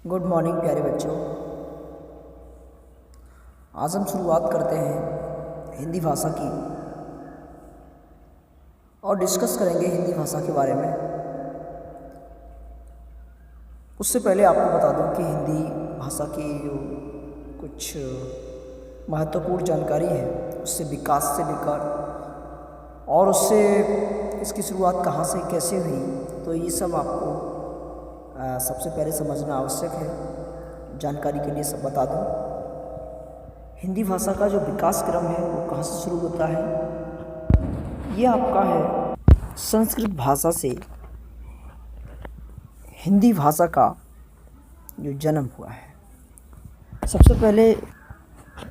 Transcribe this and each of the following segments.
Good morning प्यारे बच्चों। आज हम शुरुआत करते हैं हिंदी भाषा की और डिस्कस करेंगे हिंदी भाषा के बारे में। उससे पहले आपको बता दूं कि हिंदी भाषा की जो कुछ महत्वपूर्ण जानकारी है, उससे विकास से लेकर और उससे इसकी शुरुआत कहाँ से कैसे हुई, तो ये सब आपको सबसे पहले समझना आवश्यक है। जानकारी के लिए सब बता दूं, हिंदी भाषा का जो विकास क्रम है वो कहाँ से शुरू होता है। ये आपका है संस्कृत भाषा से हिंदी भाषा का जो जन्म हुआ है। सबसे पहले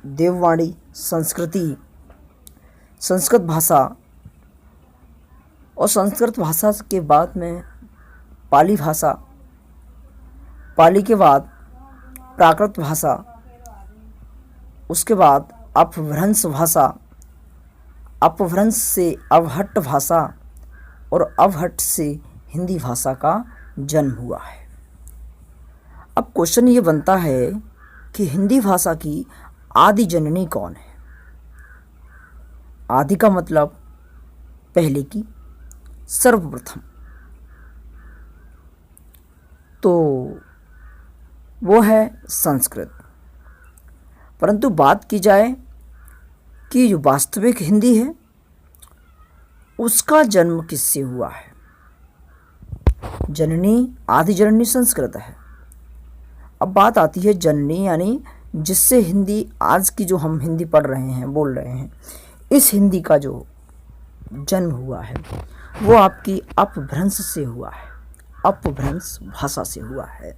देववाणी संस्कृत भाषा, और संस्कृत भाषा के बाद में पाली भाषा, पाली के बाद प्राकृत भाषा, उसके बाद अपभ्रंश भाषा, अपभ्रंश से अवहट्ट भाषा और अवहट्ट से हिंदी भाषा का जन्म हुआ है। अब क्वेश्चन ये बनता है कि हिंदी भाषा की आदि जननी कौन है। आदि का मतलब पहले की, सर्वप्रथम, तो वो है संस्कृत। परंतु बात की जाए कि जो वास्तविक हिंदी है उसका जन्म किससे हुआ है। जननी, आदि जननी संस्कृत है। अब बात आती है जननी, यानी जिससे हिंदी, आज की जो हम हिंदी पढ़ रहे हैं, बोल रहे हैं, इस हिंदी का जो जन्म हुआ है वो आपकी अपभ्रंश से हुआ है, अपभ्रंश भाषा से हुआ है।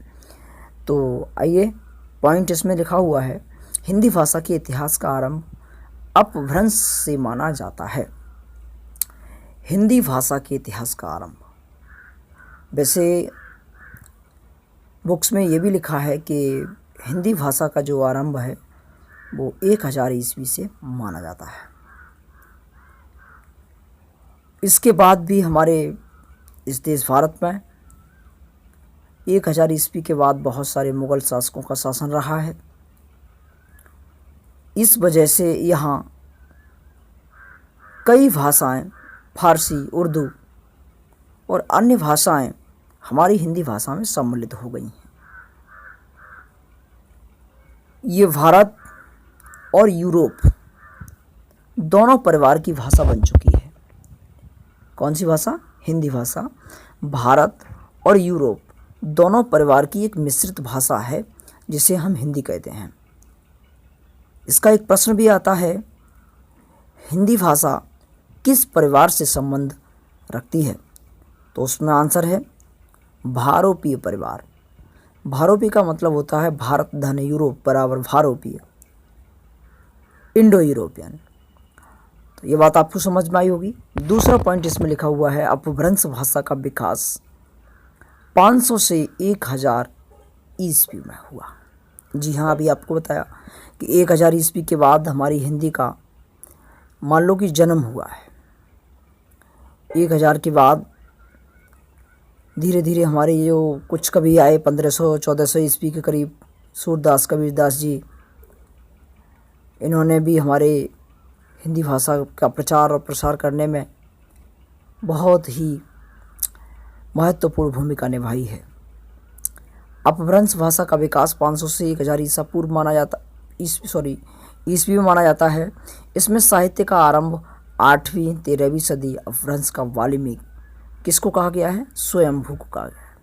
तो आइए, पॉइंट इसमें लिखा हुआ है, हिंदी भाषा के इतिहास का आरंभ अपभ्रंश से माना जाता है। हिंदी भाषा के इतिहास का आरंभ, वैसे बुक्स में ये भी लिखा है कि हिंदी भाषा का जो आरंभ है वो 1000 ईस्वी से माना जाता है। इसके बाद भी हमारे इस देश भारत में 1000 ईस्वी के बाद बहुत सारे मुग़ल शासकों का शासन रहा है। इस वजह से यहाँ कई भाषाएं, फारसी, उर्दू और अन्य भाषाएं हमारी हिंदी भाषा में सम्मिलित हो गई हैं। ये भारत और यूरोप दोनों परिवार की भाषा बन चुकी है। कौन सी भाषा? हिंदी भाषा भारत और यूरोप दोनों परिवार की एक मिश्रित भाषा है, जिसे हम हिंदी कहते हैं। इसका एक प्रश्न भी आता है, हिंदी भाषा किस परिवार से संबंध रखती है? तो उसमें आंसर है भारोपीय परिवार। भारोपीय का मतलब होता है भारत धन यूरोप बराबर भारोपीय, इंडो यूरोपियन। तो ये बात आपको समझ में आई होगी। दूसरा पॉइंट इसमें लिखा हुआ है, अपभ्रंश भाषा का विकास 500 से 1000 ईस्वी में हुआ। जी हाँ, अभी आपको बताया कि 1000 ईस्वी के बाद हमारी हिंदी का मान लो कि जन्म हुआ है। 1000 के बाद धीरे धीरे हमारे जो कुछ कवि आए 1500-1400 ईस्वी के करीब, सूरदास, कबीरदास जी, इन्होंने भी हमारे हिंदी भाषा का प्रचार और प्रसार करने में बहुत ही महत्वपूर्ण भूमिका निभाई है। अपभ्रंश भाषा का विकास 500 से 1000 ईसा पूर्व माना जाता, ईस्वी में माना जाता है। इसमें साहित्य का आरंभ 8वीं 13वीं सदी अपभ्रंश का वाल्मीकि, किसको कहा गया है? स्वयंभू को कहा गया है।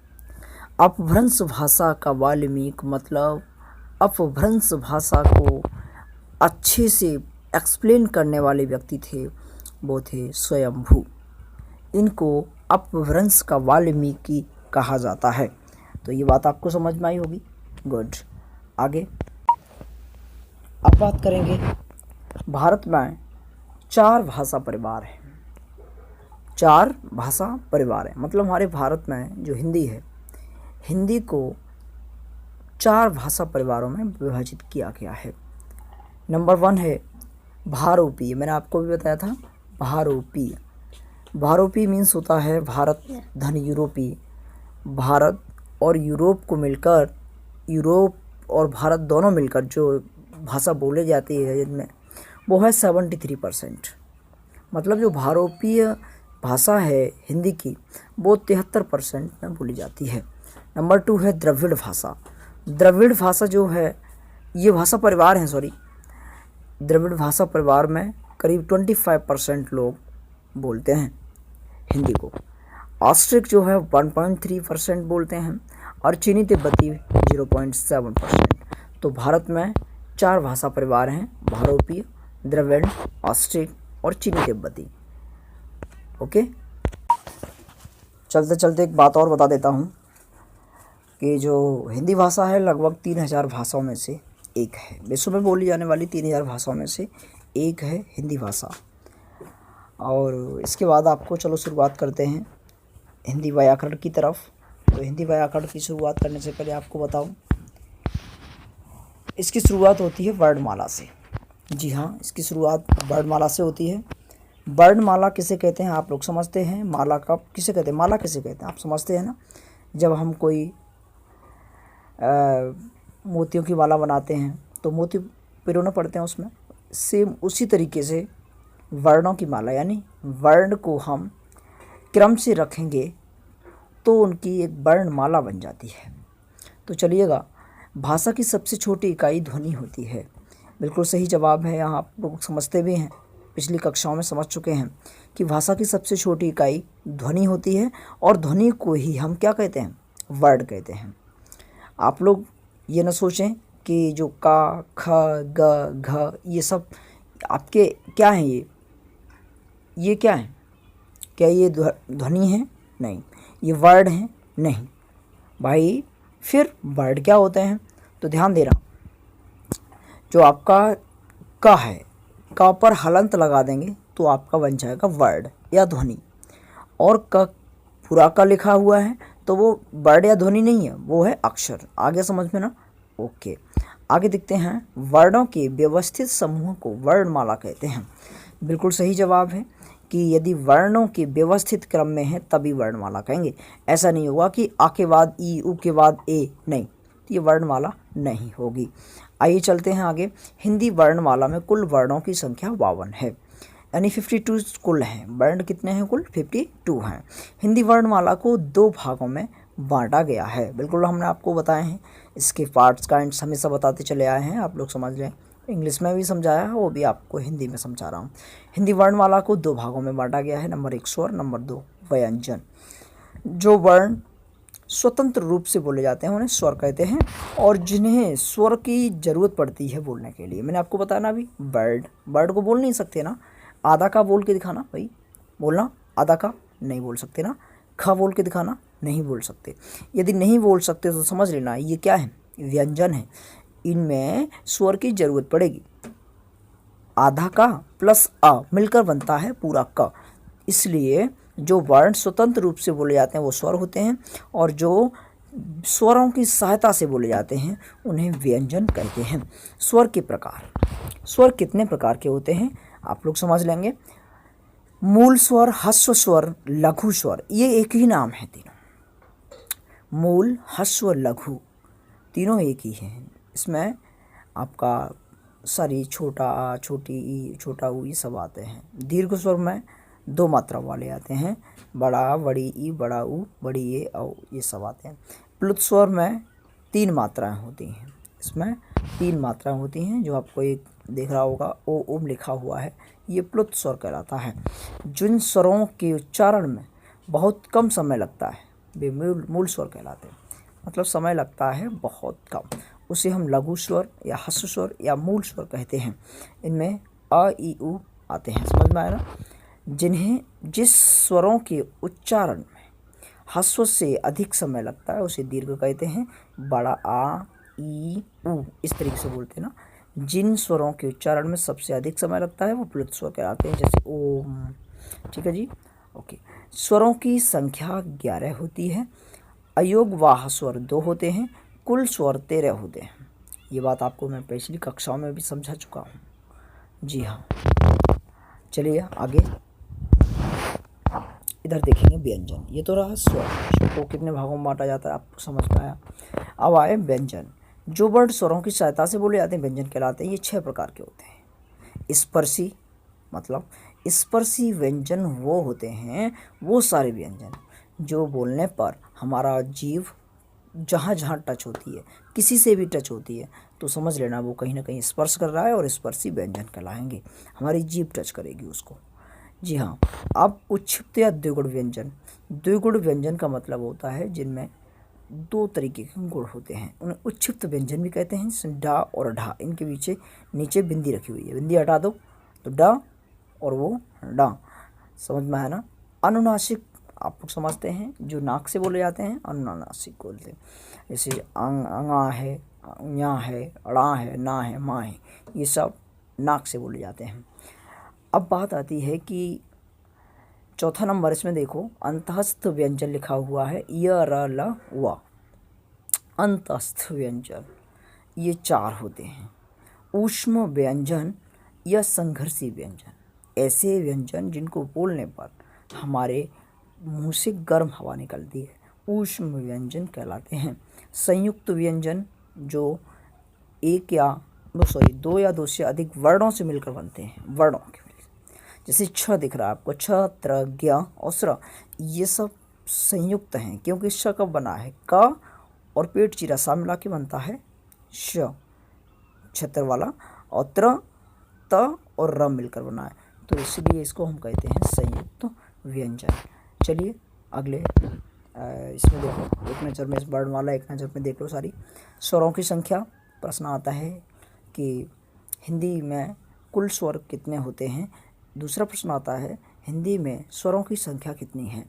अपभ्रंश भाषा का वाल्मीकि मतलब अपभ्रंश भाषा को अच्छे से एक्सप्लेन करने वाले व्यक्ति थे, वो थे स्वयंभू। इनको अपभ्रंश का वाल्मीकि कहा जाता है। तो ये बात आपको समझ में आई होगी। गुड, आगे अब बात करेंगे। भारत में 4 भाषा परिवार हैं। 4 भाषा परिवार हैं, मतलब हमारे भारत में जो हिंदी है, हिंदी को 4 भाषा परिवारों में विभाजित किया गया है। नंबर 1 है भारोपीय। मैंने आपको भी बताया था भारोपीय। भारोपीय मीन्स होता है भारत धन यूरोपीय। भारत और यूरोप को मिलकर यूरोप और भारत दोनों मिलकर जो भाषा बोली जाती है जिनमें, वो है 73%। मतलब जो भारतीय भाषा है हिंदी की, वो 73% में बोली जाती है। नंबर 2 है द्रविड़ भाषा। द्रविड़ भाषा जो है, ये भाषा परिवार हैं, द्रविड़ भाषा परिवार में करीब 25% लोग बोलते हैं हिंदी को। ऑस्ट्रिक जो है 1.3% बोलते हैं और चीनी तिब्बती 0.7%। तो भारत में 4 भाषा परिवार हैं, भारोपीय, द्रविड़, ऑस्ट्रिक और चीनी तिब्बती। ओके, चलते चलते एक बात और बता देता हूँ कि जो हिंदी भाषा है लगभग 3000 भाषाओं में से एक है। विश्व में बोली जाने वाली 3000 भाषाओं में से एक है हिंदी भाषा। और इसके बाद आपको चलो शुरुआत करते हैं हिंदी व्याकरण की तरफ। तो हिंदी व्याकरण की शुरुआत करने से पहले आपको बताऊं, इसकी शुरुआत होती है वर्णमाला से। जी हाँ, इसकी शुरुआत वर्णमाला से होती है। वर्णमाला किसे कहते हैं आप लोग समझते हैं? माला का किसे कहते हैं? माला किसे कहते हैं आप समझते हैं ना? जब हम कोई मोतियों की माला बनाते हैं तो मोती पिरोना पड़ते हैं उसमें, सेम उसी तरीके से वर्णों की माला, यानी वर्ण को हम क्रम से रखेंगे तो उनकी एक वर्णमाला बन जाती है। तो चलिएगा, भाषा की सबसे छोटी इकाई ध्वनि होती है। बिल्कुल सही जवाब है। यहाँ आप लोग समझते भी हैं, पिछली कक्षाओं में समझ चुके हैं कि भाषा की सबसे छोटी इकाई ध्वनि होती है और ध्वनि को ही हम क्या कहते हैं? वर्ण कहते हैं। आप लोग ये न सोचें कि जो का, ख, ग, घ ये सब आपके क्या हैं, ये क्या है? क्या ये ध्वनि है? नहीं। ये वर्ड हैं? नहीं भाई। फिर वर्ड क्या होते हैं? तो ध्यान देना, जो आपका क है, क पर हलंत लगा देंगे तो आपका बन जाएगा वर्ड या ध्वनि। और क पूरा का लिखा हुआ है तो वो वर्ड या ध्वनि नहीं है, वो है अक्षर। आगे समझ में ना? ओके, आगे देखते हैं। वर्णों के व्यवस्थित समूह को वर्णमाला कहते हैं। बिल्कुल सही जवाब है कि यदि वर्णों के व्यवस्थित क्रम में है तभी वर्णमाला कहेंगे। ऐसा नहीं होगा कि आ के बाद ई, उ के बाद ए, नहीं, तो ये वर्णमाला नहीं होगी। आइए चलते हैं आगे। हिंदी वर्णमाला में कुल वर्णों की संख्या 52 है, यानी 52 कुल हैं। वर्ण कितने हैं? कुल 52 हैं। हिंदी वर्णमाला को 2 भागों में बांटा गया है। बिल्कुल हमने आपको बताए हैं, इसके पार्ट्स काइंड्स हमेशा बताते चले आए हैं, आप लोग समझ लें। इंग्लिश में भी समझाया है, वो भी आपको हिंदी में समझा रहा हूँ। हिंदी वर्णमाला को 2 भागों में बांटा गया है। नंबर 1 स्वर, नंबर 2 व्यंजन। जो वर्ण स्वतंत्र रूप से बोले जाते हैं उन्हें स्वर कहते हैं, और जिन्हें स्वर की ज़रूरत पड़ती है बोलने के लिए, मैंने आपको बताया ना अभी, बर्ड को बोल नहीं सकते ना। आधा का बोल के दिखाना भाई, बोलना आधा का नहीं बोल सकते ना। ख बोल के दिखाना, नहीं बोल सकते। यदि नहीं बोल सकते तो समझ लेना ये क्या है? व्यंजन है। इनमें स्वर की ज़रूरत पड़ेगी। आधा का प्लस अ मिलकर बनता है पूरा क। इसलिए जो वर्ण स्वतंत्र रूप से बोले जाते हैं वो स्वर होते हैं, और जो स्वरों की सहायता से बोले जाते हैं उन्हें व्यंजन कहते हैं। स्वर के प्रकार, स्वर कितने प्रकार के होते हैं आप लोग समझ लेंगे। मूल स्वर, ह्रस्व स्वर, लघु स्वर, ये एक ही नाम है तीनों। मूल, ह्रस्व, लघु तीनों एक ही हैं। इसमें आपका सरी, छोटा आ, छोटी ई, छोटा ऊ, ये सब आते हैं। दीर्घ स्वर में 2 मात्रा वाले आते हैं, बड़ा, बड़ी ई, बड़ा ऊ, बड़ी ए, औ, ये सब आते हैं। प्लुत स्वर में 3 मात्राएं होती हैं। इसमें 3 मात्राएं होती हैं, जो आपको एक देख रहा होगा ओ ओम लिखा हुआ है, ये प्लुत स्वर कहलाता है। जिन स्वरों के उच्चारण में बहुत कम समय लगता है वे मूल स्वर कहलाते हैं। मतलब समय लगता है बहुत कम, उसे हम लघु स्वर या ह्रस्व स्वर या मूल स्वर कहते हैं। इनमें अ, ई, उ आते हैं, समझ में आया ना। जिस स्वरों के उच्चारण में ह्रस्व से अधिक समय लगता है उसे दीर्घ कहते हैं। बड़ा आ, ई, उ इस तरीके से बोलते हैं ना। जिन स्वरों के उच्चारण में सबसे अधिक समय लगता है वो प्लुत स्वर कहलाते हैं, जैसे ओम। ठीक है जी, ओके। स्वरों की संख्या 11 होती है। अयोगवाह स्वर 2 होते हैं। कुल स्वर 13 होते हैं। ये बात आपको मैं पिछली कक्षाओं में भी समझा चुका हूँ। जी हाँ, चलिए आगे इधर देखेंगे व्यंजन। ये तो रहा स्वर। स्वर को कितने भागों में बांटा जाता है आपको समझ में आया। अब आए व्यंजन। जो वर्ण स्वरों की सहायता से बोले जाते हैं व्यंजन कहलाते हैं। ये 6 प्रकार के होते हैं। स्पर्शी मतलब स्पर्शी व्यंजन वो होते हैं, वो सारे व्यंजन जो बोलने पर हमारा जीभ जहाँ जहाँ टच होती है, किसी से भी टच होती है, तो समझ लेना वो कहीं ना कहीं स्पर्श कर रहा है और स्पर्शी व्यंजन कहलाएंगे। हमारी जीभ टच करेगी उसको। जी हाँ। अब उच्छिप्त या द्विगुण व्यंजन। द्विगुण व्यंजन का मतलब होता है जिनमें 2 तरीके के गुण होते हैं, उन्हें उच्छिप्त व्यंजन भी कहते हैं। जैसे डा और ढा, इनके पीछे नीचे बिंदी रखी हुई है, बिंदी हटा दो तो डा और वो डा, समझ में आया ना। अनुनासिक आप लोग समझते हैं, जो नाक से बोले जाते हैं अनुनासिक बोलते हैं। जैसे अंगा है, या है, अड़ा है, ना है, माँ है, ये सब नाक से बोले जाते हैं। अब बात आती है कि चौथा नंबर इसमें देखो, अंतस्थ व्यंजन लिखा हुआ है, य र ल व। अंतस्थ व्यंजन ये 4 होते हैं। ऊष्म व्यंजन या संघर्षी व्यंजन, ऐसे व्यंजन जिनको बोलने पर हमारे मुंह से गर्म हवा निकलती है, ऊष्म व्यंजन कहलाते हैं। संयुक्त व्यंजन जो 2 या 2 से अधिक वर्णों से मिलकर बनते हैं, वर्णों के। जैसे छ दिख रहा है आपको, छ, त्र, ज्ञ और स्र, ये सब संयुक्त हैं क्योंकि श कब बना है, क और पेट चीरा सा मिला के बनता है श, छत्र वाला, और त्र, त और र मिलकर बना है, तो इसलिए इसको हम कहते हैं संयुक्त व्यंजन। चलिए अगले इसमें देखो, एक नज़र में इस वर्णमाला, एक नज़र में देख लो सारी स्वरों की संख्या। प्रश्न आता है कि हिंदी में कुल स्वर कितने होते हैं। दूसरा प्रश्न आता है हिंदी में स्वरों की संख्या कितनी है।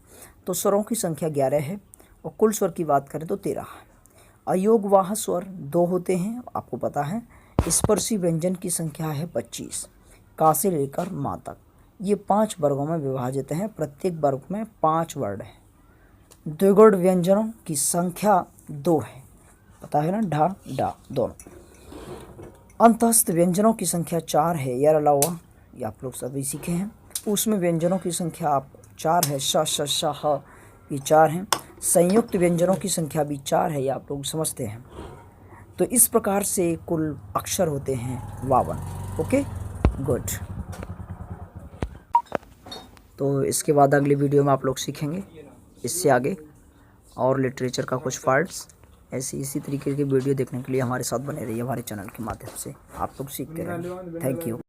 तो स्वरों की संख्या 11 है और कुल स्वर की बात करें तो 13 है। अयोगवाह स्वर 2 होते हैं, आपको पता है। स्पर्शी व्यंजन की संख्या है 25, का से लेकर माँ तक। ये 5 वर्गों में विभाजित हैं, प्रत्येक वर्ग में 5 वर्ण हैं। द्विगुण व्यंजनों की संख्या 2 है, पता है ना, ढा डा दोनों। अंतस्थ व्यंजनों की संख्या 4 है, यर अलावा, ये आप लोग सभी सीखे हैं। उसमें व्यंजनों की संख्या आप 4 है, श श श ह, ये 4 हैं। संयुक्त व्यंजनों की संख्या भी 4 है, ये आप लोग समझते हैं। तो इस प्रकार से कुल अक्षर होते हैं 52। Okay, good. तो इसके बाद अगली वीडियो में आप लोग सीखेंगे इससे आगे और लिटरेचर का कुछ पार्ट्स। ऐसे इसी तरीके की वीडियो देखने के लिए हमारे साथ बने रहिए हमारे चैनल के माध्यम से, आप लोग सीखते रहें। Thank you.